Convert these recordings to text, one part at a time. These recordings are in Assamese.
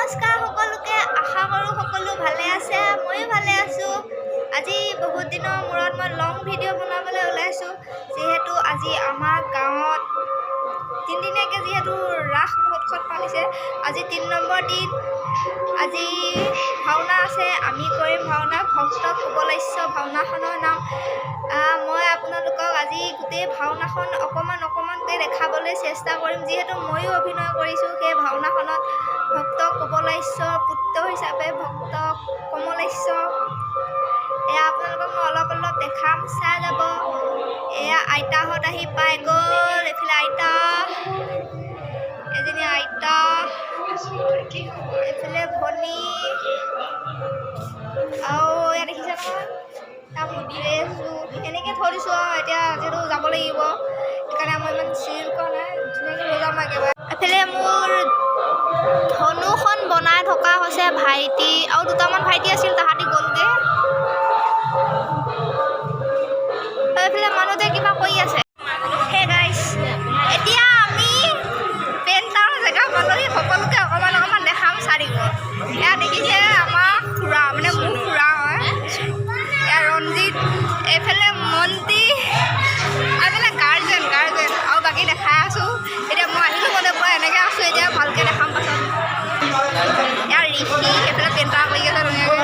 নমস্কাৰ সকলোকে, আশা কৰোঁ সকলো ভালে আছে। ময়ো ভালে আছোঁ। আজি বহুত দিনৰ মূৰত মই লং ভিডিঅ' বনাবলৈ ওলাইছোঁ, যিহেতু আজি আমাৰ গাঁৱত তিনিদিনীয়াকৈ যিহেতু ৰাস মহোৎসৱ পাতিছে। আজি 3 নম্বৰ দিন। আজি ভাওনা আছে, আমি কৰিম ভাওনা। ভক্ত কুবলেশ্য ভাওনাখনৰ নাম। মই আপোনালোকক আজি গোটেই ভাওনাখন অকণমানকৈ দেখাবলৈ চেষ্টা কৰিম, যিহেতু ময়ো অভিনয় কৰিছোঁ সেই ভাওনাখনত। ভক্ত কুবলেশ্বৰ পুত্ৰ হিচাপে ভক্ত কমলেশ্বৰ, এয়া আপোনালোকক মই অলপ দেখাম, চাই যাব। এয়া আইতাহঁত আহি পাই গ'ল। এইফালে আইতা, এজনী আইতা, এইফালে ভনী, আৰু এয়া দেখিছে নহয়, তাৰ মোৰ ড্ৰেছবোৰ এনেকৈ থৈ দিছোঁ আৰু এতিয়া যিহেতু যাব লাগিব, সেইকাৰণে মই ইমান চিৰিয়েল কৰা নাই, ধুনীয়াকৈ লৈ যাম একেবাৰে। এইফালে মোৰ ধনুখন বনাই থকা হৈছে ভাইটি, আৰু দুটামান ভাইটি আছিল, তাহাঁতি গ'লগৈ। এইফালে মানুহটোৱে কিবা কৰি আছে। হে গাইছ, এতিয়া আমি পেণ্টাৰ জেগা পালোহি। সকলোকে অকণমান দেখাম, চাই দিব। এয়া দেখিছে আমাৰ খুৰা, মানে মোৰ খুৰা হয়। এয়া ৰঞ্জিত, এইফালে মন্ত্ৰী, এইফালে গাৰ্জেন, আৰু বাকী দেখাই আছোঁ। এতিয়া মই আহিলোঁ গ'লে পৰা এনেকৈ আছোঁ, এতিয়া ভালকৈ দেখাম পাছত। এয়া ঋষি, এইফালে পেণ্টাৰ কৰি আছে ধুনীয়াকৈ।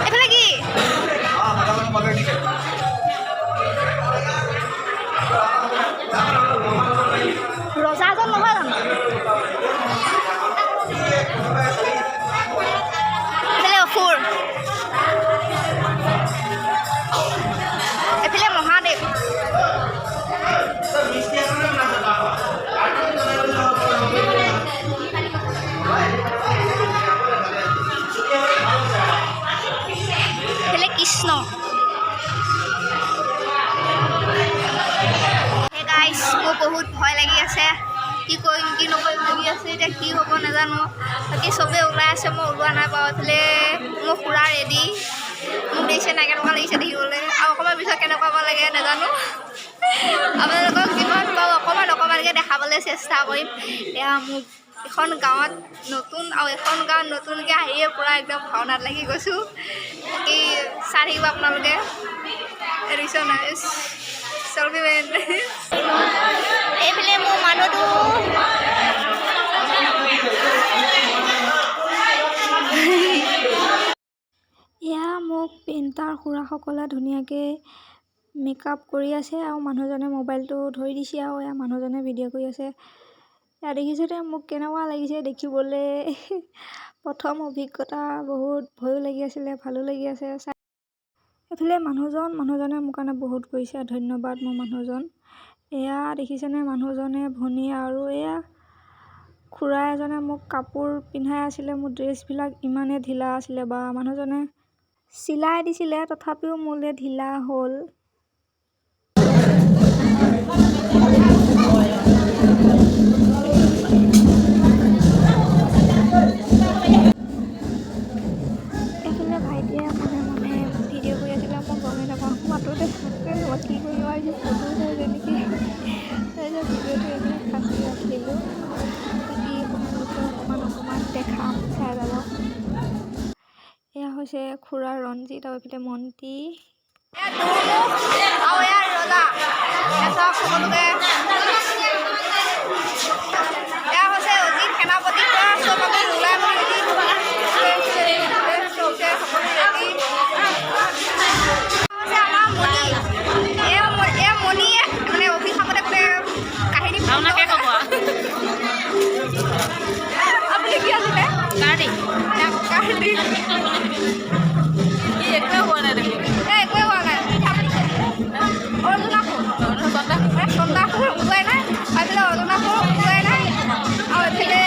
এইফালে কি ৰজাজন নহয় জানো? এইফালে অসুৰ, এইফালে মহাদেৱ, এইফালে কৃষ্ণ। মোৰ বহুত ভয় লাগি আছে, কি কৰিম কি নকৰিম লাগি আছে। এতিয়া কি হ'ব নাজানো। বাকী চবেই ওলাই আছে, মই ওলোৱা নাই বাৰু। এইফালে মোৰ খুৰা ৰেডি, মোক দেখিছে নাই, কেনেকুৱা লাগিছে দেখিবলৈ, আৰু অকণমান পিছত কেনেকুৱা লাগে নাজানো। আপোনালোকক যিমান পাৰোঁ অকণমানকৈ দেখাবলৈ চেষ্টা কৰিম। এয়া মোক এখন গাঁৱত নতুন, আৰু এখন গাঁৱত নতুনকৈ আহিয়ে পূৰা একদম ভাওনাত লাগি গৈছোঁ। বাকী চাই থাকিব আপোনালোকে। এইফালে মোৰ মানুহটো, এয়া মোক পেইণ্টাৰ খুৰাসকলে ধুনীয়াকৈ মেকআপ কৰি আছে, আৰু মানুহজনে মোবাইলটো ধৰি দিছে, আৰু এয়া মানুহজনে ভিডিঅ' কৰি আছে। এয়া দেখিছোঁতে মোক কেনেকুৱা লাগিছে দেখিবলৈ। প্ৰথম অভিজ্ঞতা, বহুত ভয়ো লাগি আছিলে, ভালো লাগি আছে। এইফালে মানুহজনে মোৰ কাৰণে বহুত কৰিছে, ধন্যবাদ মোৰ মানুহজন। এয়া দেখিছেনে মানুহজনে, ভনী, আৰু এয়া খুৰা এজনে মোক কাপোৰ পিন্ধাই আছিলে। মোৰ ড্ৰেছবিলাক ইমানেই ঢিলা আছিলে, বা মানুহজনে চিলাই দিছিলে, তথাপিও মোলৈ ঢিলা হ'ল। এইফালে ভাইটিয়ে মনে ভিডিঅ' কৰি আছিলে, মই গমেই নাপাওঁ। মাতোতে মই কি কৰিব আহিছোঁ, ফটো হৈ যেনেকৈ তাৰপিছত ভিডিঅ'টো এনেই সাঁচি ৰাখিলোঁ। বাকী সকলোকে অকণমান দেখাম, চাই যাব। এয়া হৈছে খুৰা ৰঞ্জিত, আৰু এইফালে মন্ত্ৰী, আৰু এয়া ৰজা। সকলোকে এয়া হৈছে অজিত সেনাপতি, চব আমি ওলাই মেলি অৰ্জুনা ওলাই নাই, আৰু এইফালে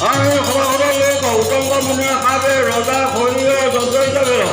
আমি সভাসদ লোক উত্তঙ্গ মুনি সাপে ৰজা খৈৰ যন্ত্ৰিত বেৰ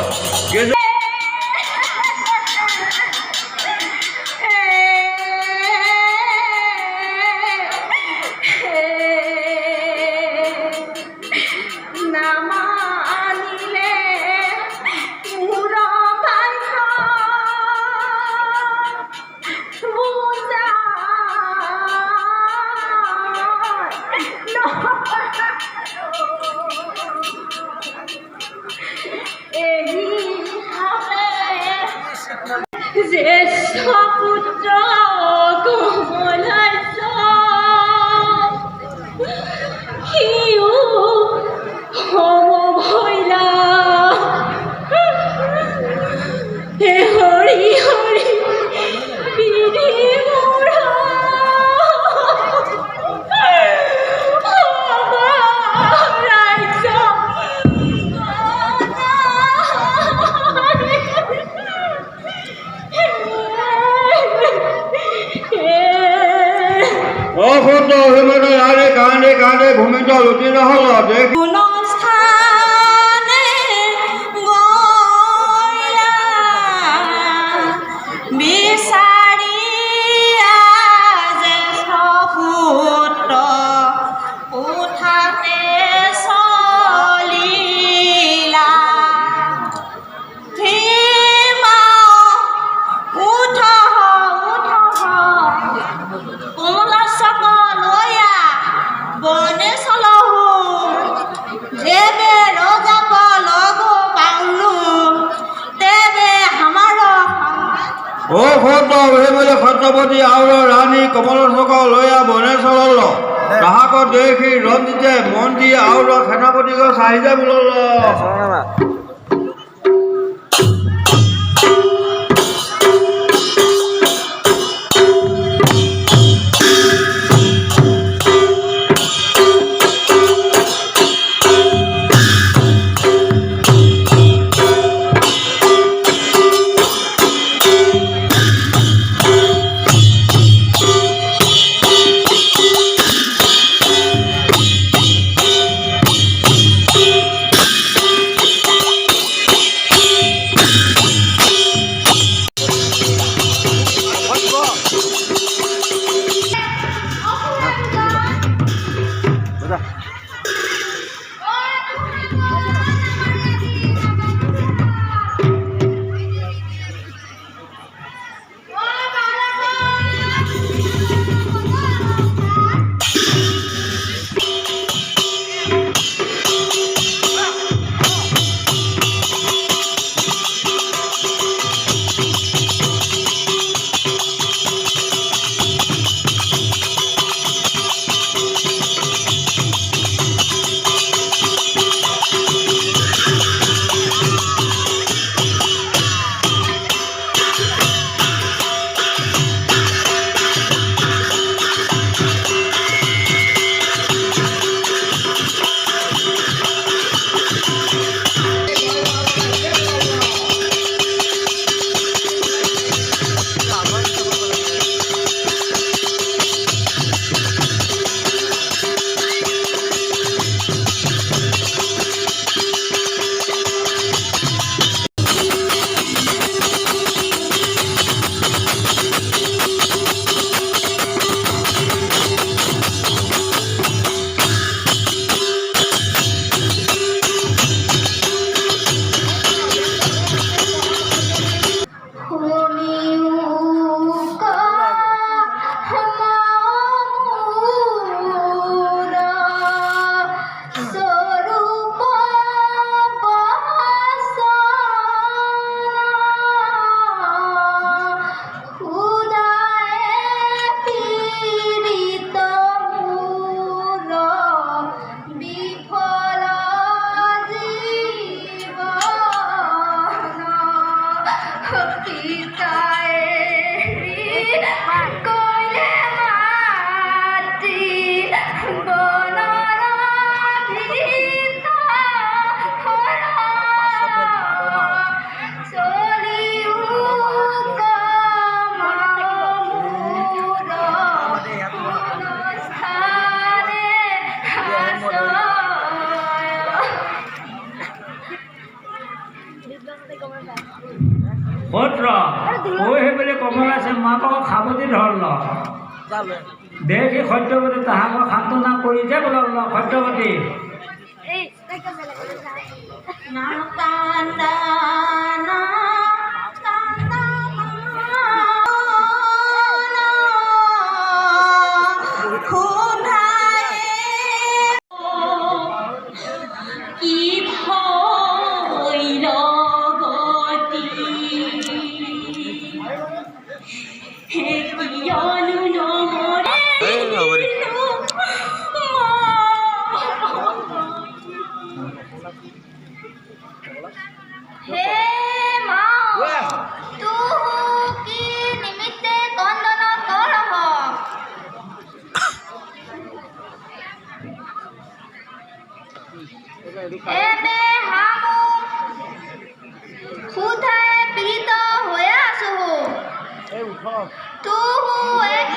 জ্যেষ্ঠ পুত্ৰ কমলাস্য সিও সমভৈলা হে হৰি হৰি বিধি মূঢ় ৰাজ্য অসুদ্ধ অভিমত আৰে কাঁদে কাঁদে ভূমিত লুটিত হল দেখ গুণস্থানে গয়া বিচাৰিয়া জ্যেষ্ঠ পুত্ৰ উঠাতে চলিলা ভীমা উঠ কমলাস্যক লয়া বনে চলহু যেবে রজাক লগো পাউলু তেবে আমার অসুদ্ধ অভিমত ছত্রপতি আউর রানী কমলচক লয়া বনে চলল তাহাক দেখি রঞ্জিতে মন্ত্রী আউর সেনাপতিক চাহিদা বুলল কমলাইছে মাকক সাৱটি ধৰল দেখি সত্যৱতী তাহাকক সান্তনা কৰি যে বোলল সত্যৱতী হে মা তুহু কি নিমিত্তে তন্দন কৰহ এবে হামু সুধাই পীড়িত হৈ আছো তুহু এক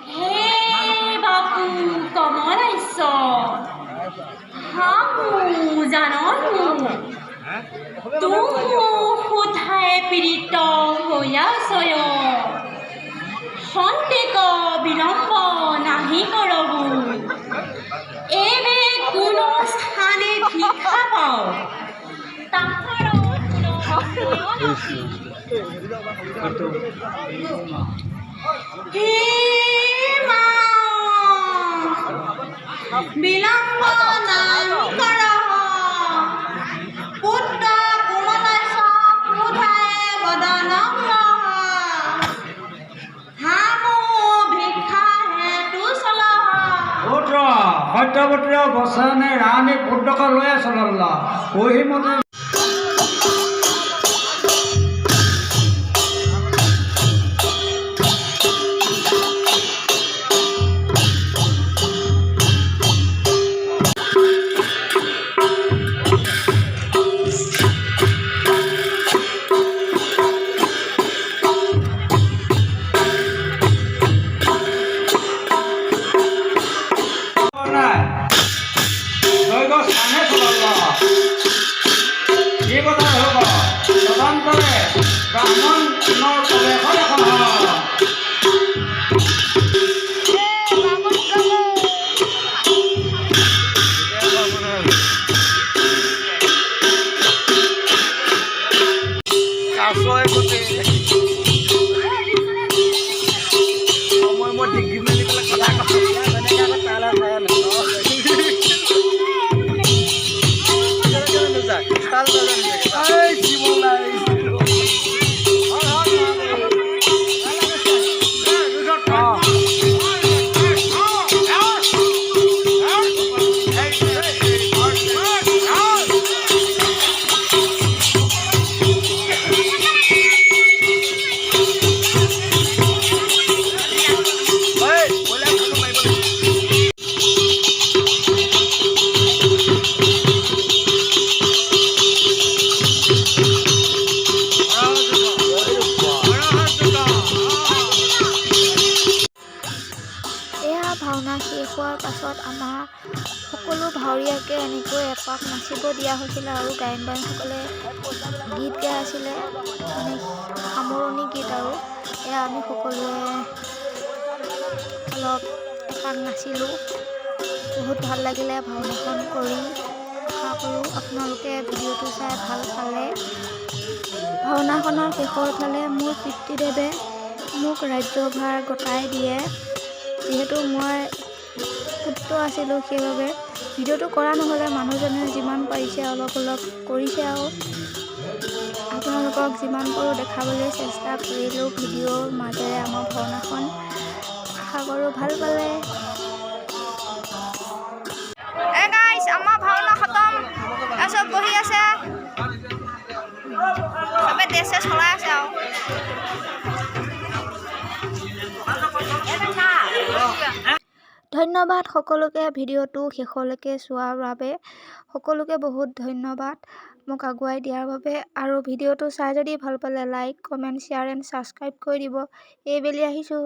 হে বাপু কমলাইশ্বৰ হামু জাননো তুহু সুধাই পীড়িত হৈ আছয় সন্দেক বিলম্ব নাহি কৰবো এবে কোনো স্থানে ভিক্ষা পাওঁ তাহাৰ হে মা বিলম্ব নাহি কৰহ পুত্ৰ কমলাইশ্বৰ সুধাই বদনম লহ হামু ভিক্ষা হেতু চলহ পুত্ৰ সত্যৱতীৰ বচনে ৰাণী পুত্ৰক লৈ চলল পহিমতে ভাওনা শেষ হোৱাৰ পাছত আমাৰ সকলো ভাৱৰীয়াকে এনেকৈ এপাক নাচিব দিয়া হৈছিলে আৰু গায়ন বায়নসকলে গীত গাই আছিলে মানে সামৰণি গীত আৰু এয়া আমি সকলোৱে অলপ এপাক নাচিলোঁ বহুত ভাল লাগিলে ভাওনাখন কৰি আশা কৰোঁ আপোনালোকে ভিডিঅ'টো চাই ভাল পালে ভাওনাখনৰ শেষৰ ফালে মোৰ পিতৃদেৱে মোক ৰাজ্যভাৰ গতাই দিয়ে যিহেতু মই পুত্ৰ আছিলোঁ সেইবাবে ভিডিঅ'টো কৰা নহ'লে মানুহজনে যিমান পাৰিছে অলপ অলপ কৰিছে আৰু আপোনালোকক যিমান পাৰোঁ দেখাবলৈ চেষ্টা কৰিলোঁ ভিডিঅ'ৰ মাজেৰে আমাৰ ভাওনাখন আশা কৰোঁ ভাল পালে আমাৰ ভাওনা খতম চব বহি আছে চবে দেশে চলাই আছে আৰু ধন্যবাদ সকলোকে ভিডিঅ'টো শেষলৈকে চোৱাৰ বাবে সকলোকে বহুত ধন্যবাদ মোক আগুৱাই দিয়াৰ বাবে আৰু ভিডিঅ'টো চাই যদি ভাল পালে like comment share and subscribe কৰি দিব এইবেলি আহিছোঁ।